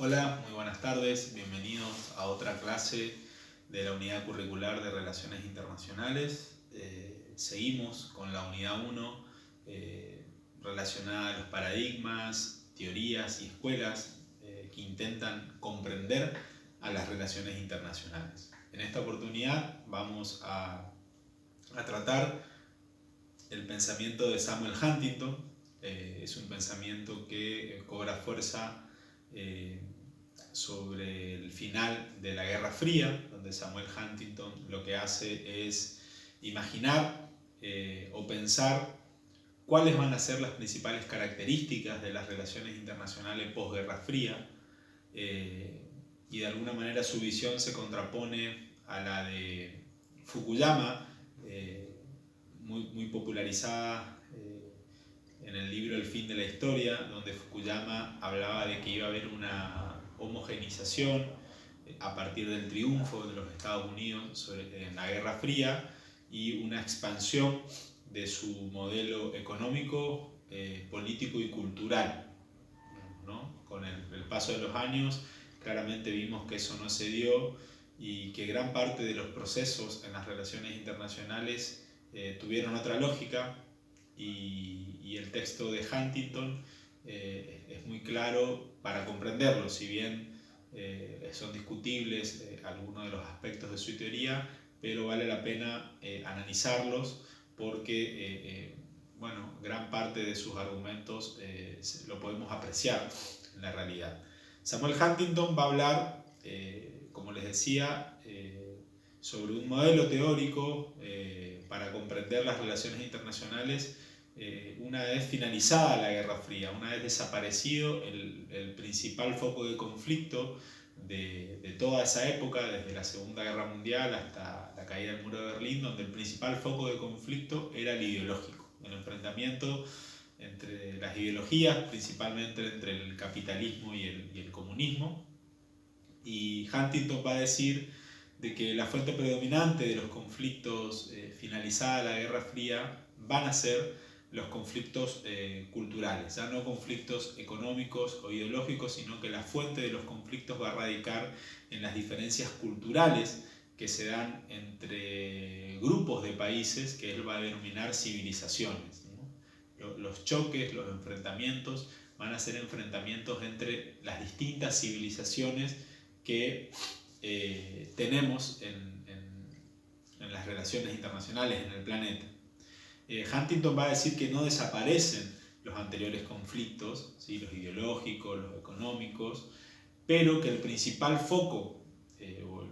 Hola, muy buenas tardes, bienvenidos a otra clase de la unidad curricular de Relaciones Internacionales. Seguimos con la unidad 1 relacionada a los paradigmas, teorías y escuelas que intentan comprender a las relaciones internacionales. En esta oportunidad vamos a tratar el pensamiento de Samuel Huntington. Es un pensamiento que cobra fuerza sobre el final de la Guerra Fría, donde Samuel Huntington lo que hace es imaginar o pensar cuáles van a ser las principales características de las relaciones internacionales post-Guerra Fría, y de alguna manera su visión se contrapone a la de Fukuyama, muy popularizada en el libro El fin de la historia, donde Fukuyama hablaba de que iba a haber una homogeneización a partir del triunfo de los Estados Unidos en la Guerra Fría y una expansión de su modelo económico, político y cultural, ¿no? Con el paso de los años claramente vimos que eso no se dio y que gran parte de los procesos en las relaciones internacionales tuvieron otra lógica, y el texto de Huntington es muy claro para comprenderlo, si bien son discutibles algunos de los aspectos de su teoría, pero vale la pena analizarlos porque gran parte de sus argumentos lo podemos apreciar en la realidad. Samuel Huntington va a hablar, como les decía, sobre un modelo teórico para comprender las relaciones internacionales una vez finalizada la Guerra Fría, una vez desaparecido el principal foco de conflicto de toda esa época, desde la Segunda Guerra Mundial hasta la caída del muro de Berlín, donde el principal foco de conflicto era el ideológico, el enfrentamiento entre las ideologías, principalmente entre el capitalismo y el comunismo. Y Huntington va a decir de que la fuente predominante de los conflictos finalizada la Guerra Fría van a ser los conflictos culturales, ya no conflictos económicos o ideológicos, sino que la fuente de los conflictos va a radicar en las diferencias culturales que se dan entre grupos de países que él va a denominar civilizaciones, ¿no? Los choques, los enfrentamientos van a ser enfrentamientos entre las distintas civilizaciones que tenemos en las relaciones internacionales en el planeta. Huntington va a decir que no desaparecen los anteriores conflictos, ¿sí? Los ideológicos, los económicos, pero que el principal foco o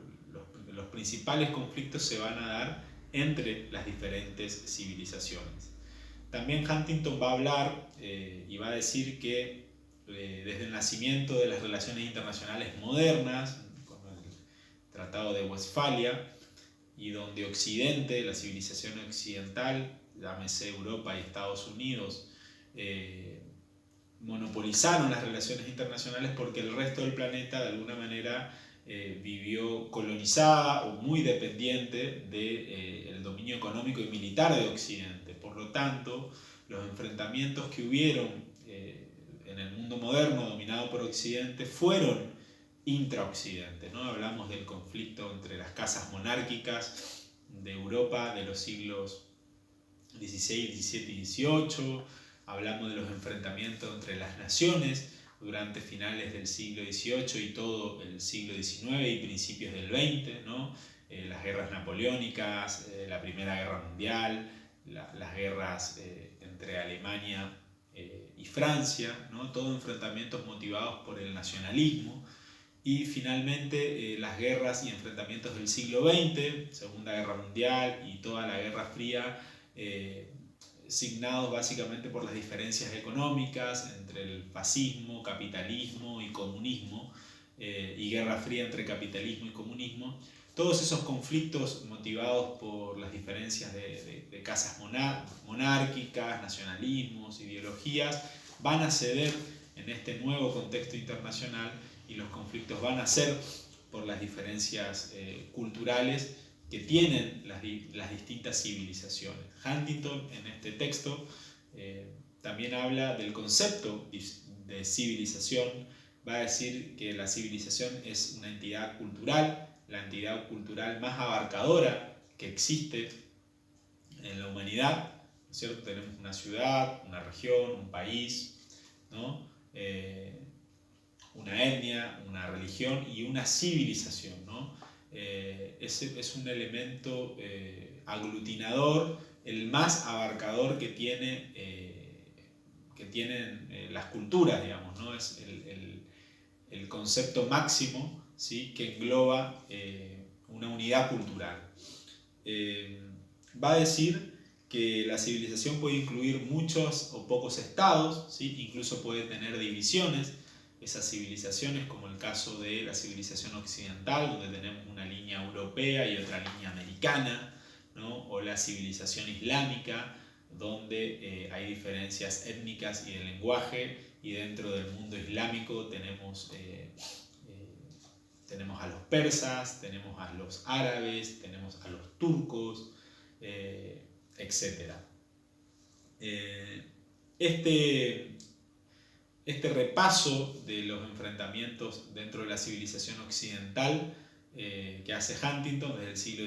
los principales conflictos se van a dar entre las diferentes civilizaciones. También Huntington va a hablar y va a decir que desde el nacimiento de las relaciones internacionales modernas, con el Tratado de Westfalia, y donde Occidente, la civilización occidental, llámese Europa y Estados Unidos, monopolizaron las relaciones internacionales porque el resto del planeta de alguna manera vivió colonizada o muy dependiente del dominio económico y militar de Occidente. Por lo tanto, los enfrentamientos que hubieron en el mundo moderno dominado por Occidente fueron intraoccidente, ¿no? Hablamos del conflicto entre las casas monárquicas de Europa de los siglos XVI, XVII y XVIII, hablamos de los enfrentamientos entre las naciones durante finales del siglo XVIII y todo el siglo XIX y principios del XX, ¿no? Las guerras napoleónicas, la Primera Guerra Mundial, las guerras entre Alemania y Francia, ¿no? Todo enfrentamientos motivados por el nacionalismo. Y finalmente las guerras y enfrentamientos del siglo XX, Segunda Guerra Mundial y toda la Guerra Fría, signados básicamente por las diferencias económicas entre el fascismo, capitalismo y comunismo, y Guerra Fría entre capitalismo y comunismo. Todos esos conflictos motivados por las diferencias de casas monárquicas, nacionalismos, ideologías, van a ceder en este nuevo contexto internacional, y los conflictos van a ser por las diferencias culturales que tienen las distintas civilizaciones. Huntington en este texto también habla del concepto de civilización, va a decir que la civilización es una entidad cultural, la entidad cultural más abarcadora que existe en la humanidad, ¿no es cierto? Tenemos una ciudad, una región, un país, ¿no? Una etnia, una religión y una civilización, ¿no? Ese es un elemento aglutinador, el más abarcador que tienen las culturas, digamos, ¿no? Es el concepto máximo, ¿sí? Que engloba una unidad cultural. Va a decir que la civilización puede incluir muchos o pocos estados, ¿sí? Incluso puede tener divisiones. Esas civilizaciones, como el caso de la civilización occidental, donde tenemos una línea europea y otra línea americana, ¿no? O la civilización islámica, donde hay diferencias étnicas y de lenguaje, y dentro del mundo islámico tenemos a los persas, tenemos a los árabes, tenemos a los turcos, etc. Este repaso de los enfrentamientos dentro de la civilización occidental que hace Huntington desde el siglo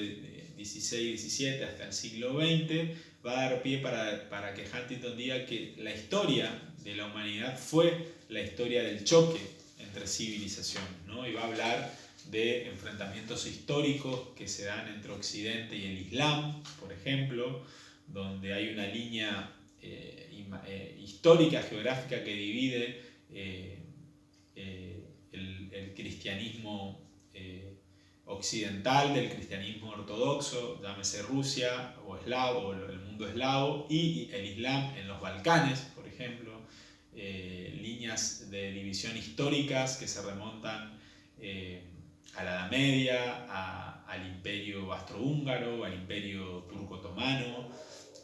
XVI y XVII hasta el siglo XX va a dar pie para que Huntington diga que la historia de la humanidad fue la historia del choque entre civilizaciones, ¿no? Y va a hablar de enfrentamientos históricos que se dan entre Occidente y el Islam, por ejemplo, donde hay una línea histórica, geográfica que divide el cristianismo occidental del cristianismo ortodoxo, llámese Rusia o eslavo, o el mundo eslavo, y el Islam en los Balcanes, por ejemplo, líneas de división históricas que se remontan a la Edad Media, al Imperio Austrohúngaro, al Imperio Turco-Otomano,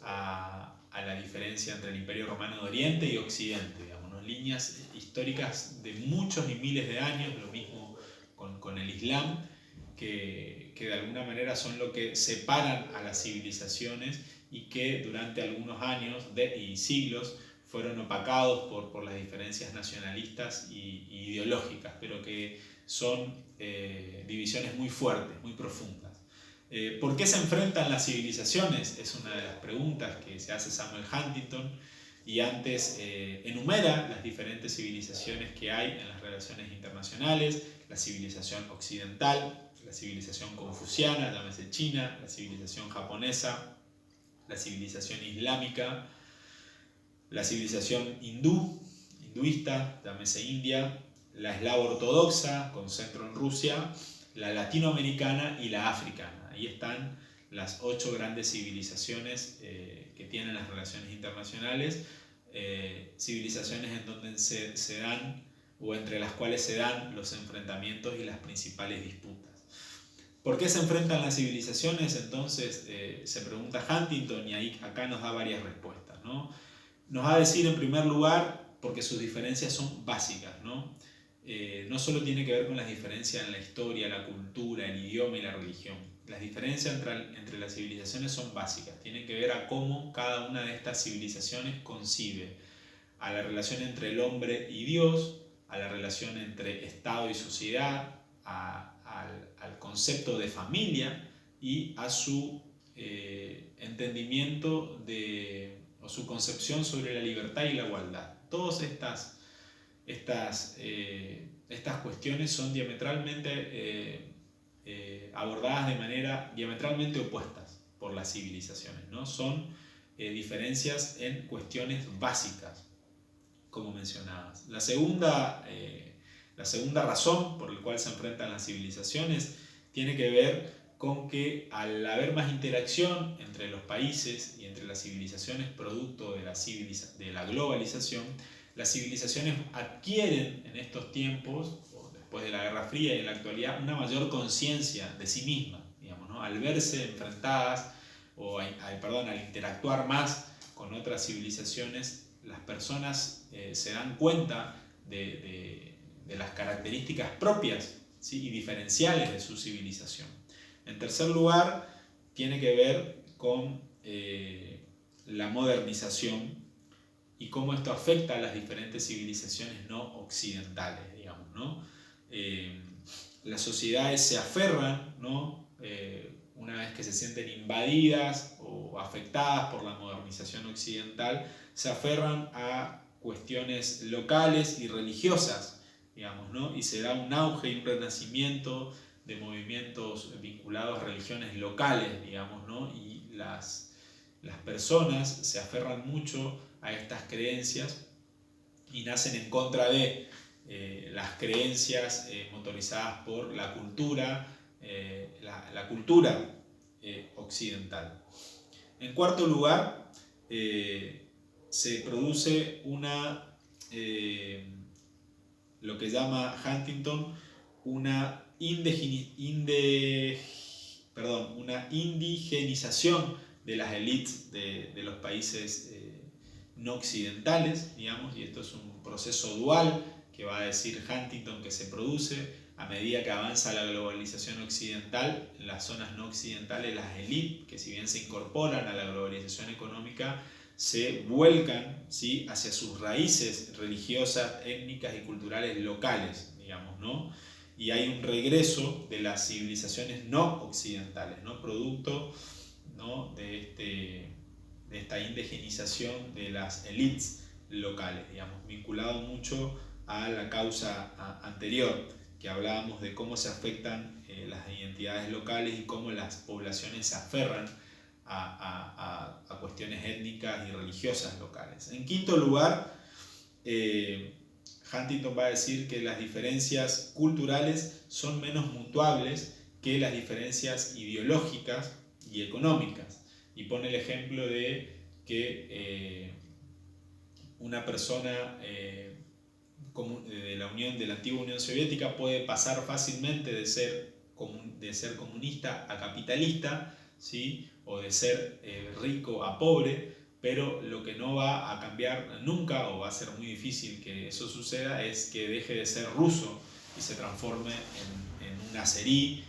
a la diferencia entre el Imperio Romano de Oriente y Occidente, digamos, ¿no? Líneas históricas de muchos y miles de años, lo mismo con el Islam, que de alguna manera son lo que separan a las civilizaciones y que durante algunos años y siglos fueron opacados por las diferencias nacionalistas y ideológicas, pero que son divisiones muy fuertes, muy profundas. ¿Por qué se enfrentan las civilizaciones? Es una de las preguntas que se hace Samuel Huntington, y antes enumera las diferentes civilizaciones que hay en las relaciones internacionales: la civilización occidental, la civilización confuciana, llámese China, la civilización japonesa, la civilización islámica, la civilización hinduista, llámese India, la eslavo ortodoxa, con centro en Rusia, la latinoamericana y la africana. Ahí están las 8 grandes civilizaciones que tienen las relaciones internacionales, civilizaciones en donde se dan, o entre las cuales se dan los enfrentamientos y las principales disputas. ¿Por qué se enfrentan las civilizaciones? Entonces se pregunta Huntington, y acá nos da varias respuestas, ¿no? Nos va a decir, en primer lugar, porque sus diferencias son básicas, ¿no? No solo tiene que ver con las diferencias en la historia, la cultura, el idioma y la religión. Las diferencias entre las civilizaciones son básicas, tienen que ver a cómo cada una de estas civilizaciones concibe a la relación entre el hombre y Dios, a la relación entre Estado y sociedad, al concepto de familia y a su entendimiento o su concepción sobre la libertad y la igualdad. Todas estas cuestiones son diametralmente abordadas de manera diametralmente opuestas por las civilizaciones, ¿no? Son diferencias en cuestiones básicas, como mencionabas. La segunda razón por la cual se enfrentan las civilizaciones tiene que ver con que, al haber más interacción entre los países y entre las civilizaciones producto de la globalización, las civilizaciones adquieren en estos tiempos, o después de la Guerra Fría y en la actualidad, una mayor conciencia de sí mismas, digamos, ¿no? Al verse enfrentadas al interactuar más con otras civilizaciones, las personas se dan cuenta de las características propias, ¿sí? Y diferenciales de su civilización. En tercer lugar, tiene que ver con la modernización y cómo esto afecta a las diferentes civilizaciones no occidentales, digamos, ¿no? Las sociedades se aferran, ¿no? Una vez que se sienten invadidas o afectadas por la modernización occidental, se aferran a cuestiones locales y religiosas, digamos, ¿no? Y se da un auge y un renacimiento de movimientos vinculados a religiones locales, digamos, ¿no? Y las personas se aferran mucho a estas creencias y nacen en contra de las creencias motorizadas por la cultura, la cultura occidental. En cuarto lugar, se produce lo que llama Huntington una indigenización de las élites de los países no occidentales, digamos, y esto es un proceso dual que va a decir Huntington que se produce a medida que avanza la globalización occidental. En las zonas no occidentales, las élites, que si bien se incorporan a la globalización económica, se vuelcan, ¿sí?, hacia sus raíces religiosas, étnicas y culturales locales, digamos, ¿no? Y hay un regreso de las civilizaciones no occidentales, ¿no? Producto, ¿no?, de esta indigenización de las élites locales, digamos, vinculado mucho a la causa anterior, que hablábamos de cómo se afectan las identidades locales y cómo las poblaciones se aferran a cuestiones étnicas y religiosas locales. En quinto lugar, Huntington va a decir que las diferencias culturales son menos mutuables que las diferencias ideológicas y económicas. Y pone el ejemplo de que una persona de la antigua Unión Soviética puede pasar fácilmente de ser comunista a capitalista, ¿sí?, o de ser rico a pobre, pero lo que no va a cambiar nunca, o va a ser muy difícil que eso suceda, es que deje de ser ruso y se transforme en un azerí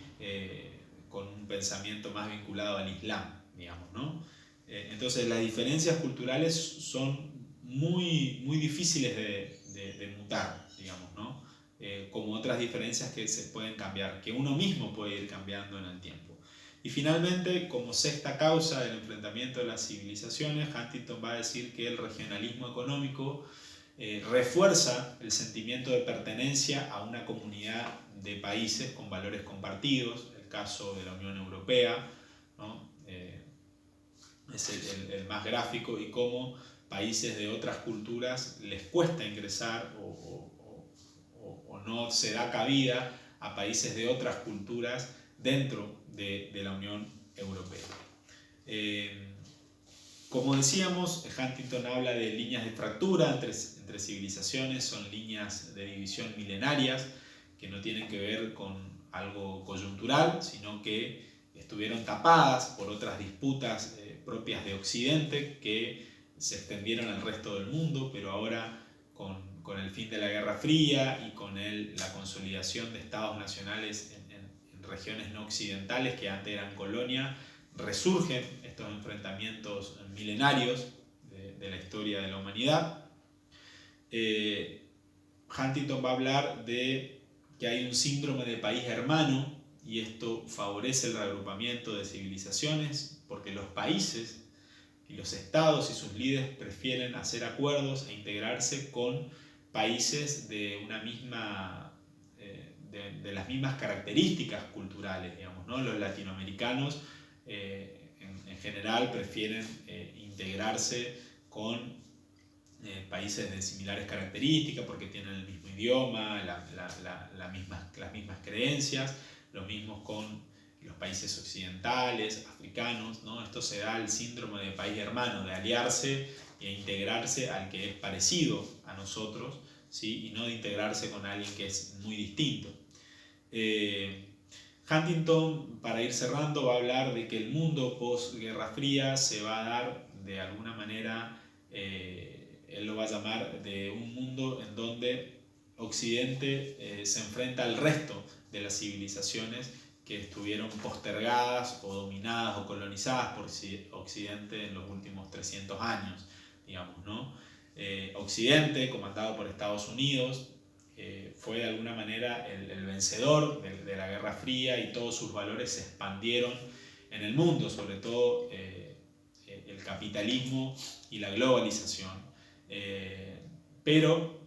con un pensamiento más vinculado al Islam, digamos, ¿no? Entonces las diferencias culturales son muy, muy difíciles de mutar, digamos, ¿no? Como otras diferencias que se pueden cambiar, que uno mismo puede ir cambiando en el tiempo. Y finalmente, como sexta causa del enfrentamiento de las civilizaciones, Huntington va a decir que el regionalismo económico refuerza el sentimiento de pertenencia a una comunidad de países con valores compartidos, el caso de la Unión Europea, ¿no? Es el más gráfico, y cómo países de otras culturas les cuesta ingresar o no se da cabida a países de otras culturas dentro de la Unión Europea. Como decíamos, Huntington habla de líneas de fractura entre civilizaciones, son líneas de división milenarias que no tienen que ver con algo coyuntural, sino que estuvieron tapadas por otras disputas propias de Occidente que se extendieron al resto del mundo, pero ahora con el fin de la Guerra Fría y con la consolidación de estados nacionales en regiones no occidentales que antes eran colonia, resurgen estos enfrentamientos milenarios de la historia de la humanidad. Huntington va a hablar de que hay un síndrome de país hermano, y esto favorece el reagrupamiento de civilizaciones porque los países y los estados y sus líderes prefieren hacer acuerdos e integrarse con países de las mismas características culturales, digamos, ¿no? Los latinoamericanos en general prefieren integrarse con países de similares características porque tienen el mismo idioma, las mismas creencias. Lo mismo con los países occidentales, africanos, ¿no? Esto se da el síndrome de país hermano, de aliarse e integrarse al que es parecido a nosotros, ¿sí?, y no de integrarse con alguien que es muy distinto. Huntington, para ir cerrando, va a hablar de que el mundo post-Guerra Fría se va a dar de alguna manera, él lo va a llamar de un mundo en donde Occidente se enfrenta al resto de las civilizaciones que estuvieron postergadas o dominadas o colonizadas por Occidente en los últimos 300 años, digamos, ¿no? Occidente, comandado por Estados Unidos, fue de alguna manera el vencedor de la Guerra Fría, y todos sus valores se expandieron en el mundo, sobre todo el capitalismo y la globalización. Pero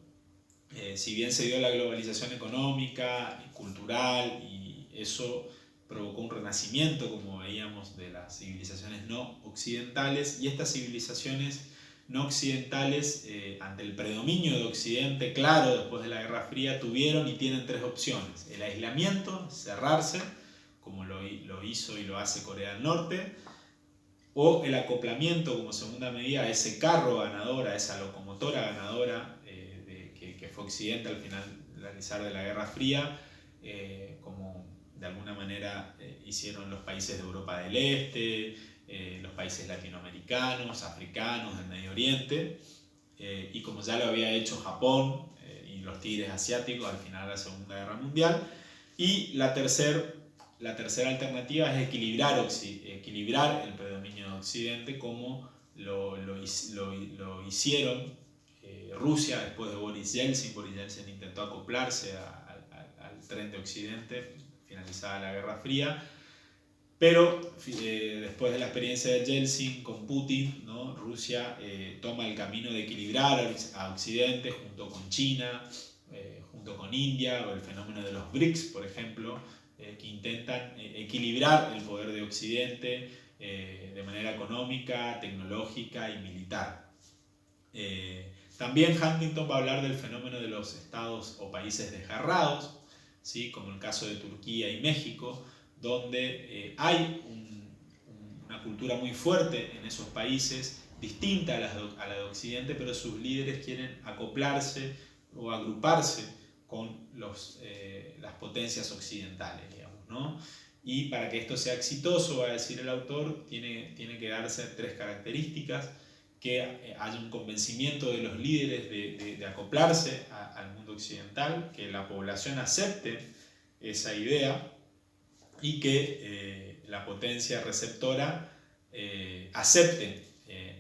si bien se dio la globalización económica y cultural, y eso provocó un renacimiento, como veíamos, de las civilizaciones no occidentales, y estas civilizaciones no occidentales, ante el predominio de Occidente, claro, después de la Guerra Fría, tuvieron y tienen tres opciones: el aislamiento, cerrarse, como lo hizo y lo hace Corea del Norte, o el acoplamiento como segunda medida a ese carro ganador, a esa locomotora ganadora que fue Occidente al finalizar de la Guerra Fría, como de alguna manera hicieron los países de Europa del Este, los países latinoamericanos, africanos, del Medio Oriente, y como ya lo había hecho Japón y los tigres asiáticos al final de la Segunda Guerra Mundial. Y la tercera alternativa es equilibrar el predominio de Occidente, como lo hicieron Rusia después de Boris Yeltsin. Boris Yeltsin intentó acoplarse al tren de Occidente finalizada la Guerra Fría, pero después de la experiencia de Yeltsin con Putin, ¿no? Rusia toma el camino de equilibrar a Occidente junto con China, junto con India, o el fenómeno de los BRICS, por ejemplo, que intentan equilibrar el poder de Occidente de manera económica, tecnológica y militar. También Huntington va a hablar del fenómeno de los estados o países desgarrados, ¿sí? Como el caso de Turquía y México, donde hay una cultura muy fuerte en esos países, distinta a la de Occidente, pero sus líderes quieren acoplarse o agruparse con las potencias occidentales, digamos, ¿no? Y para que esto sea exitoso, va a decir el autor, tiene que darse tres características: que haya un convencimiento de los líderes de acoplarse al mundo occidental, que la población acepte esa idea, y que la potencia receptora acepte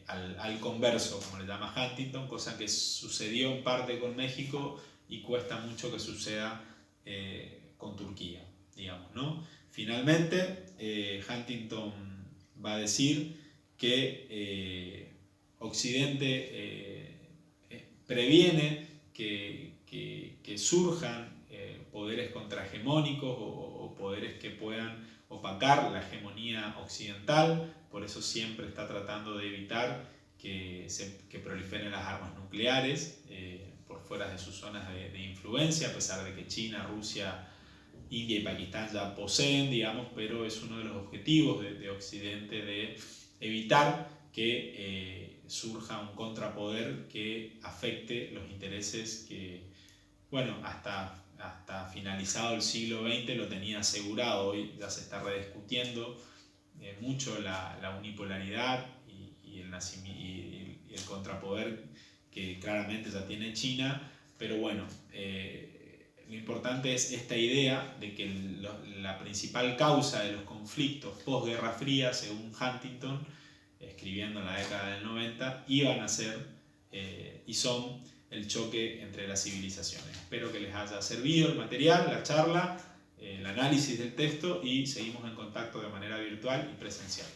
al converso, como le llama Huntington, cosa que sucedió en parte con México y cuesta mucho que suceda con Turquía, digamos, ¿no? Finalmente, Huntington va a decir que Occidente previene que surjan poderes contrahegemónicos o poderes que puedan opacar la hegemonía occidental. Por eso siempre está tratando de evitar que proliferen las armas nucleares por fuera de sus zonas de influencia, a pesar de que China, Rusia, India y Pakistán ya poseen, digamos, pero es uno de los objetivos de Occidente, de evitar que surja un contrapoder que afecte los intereses que, bueno, hasta finalizado el siglo XX lo tenía asegurado. Hoy ya se está rediscutiendo mucho la unipolaridad y el contrapoder que claramente ya tiene China, pero bueno, lo importante es esta idea de que la principal causa de los conflictos post-Guerra Fría, según Huntington, escribiendo en la década del 90, iban a ser y son el choque entre las civilizaciones. Espero que les haya servido el material, la charla, el análisis del texto, y seguimos en contacto de manera virtual y presencial.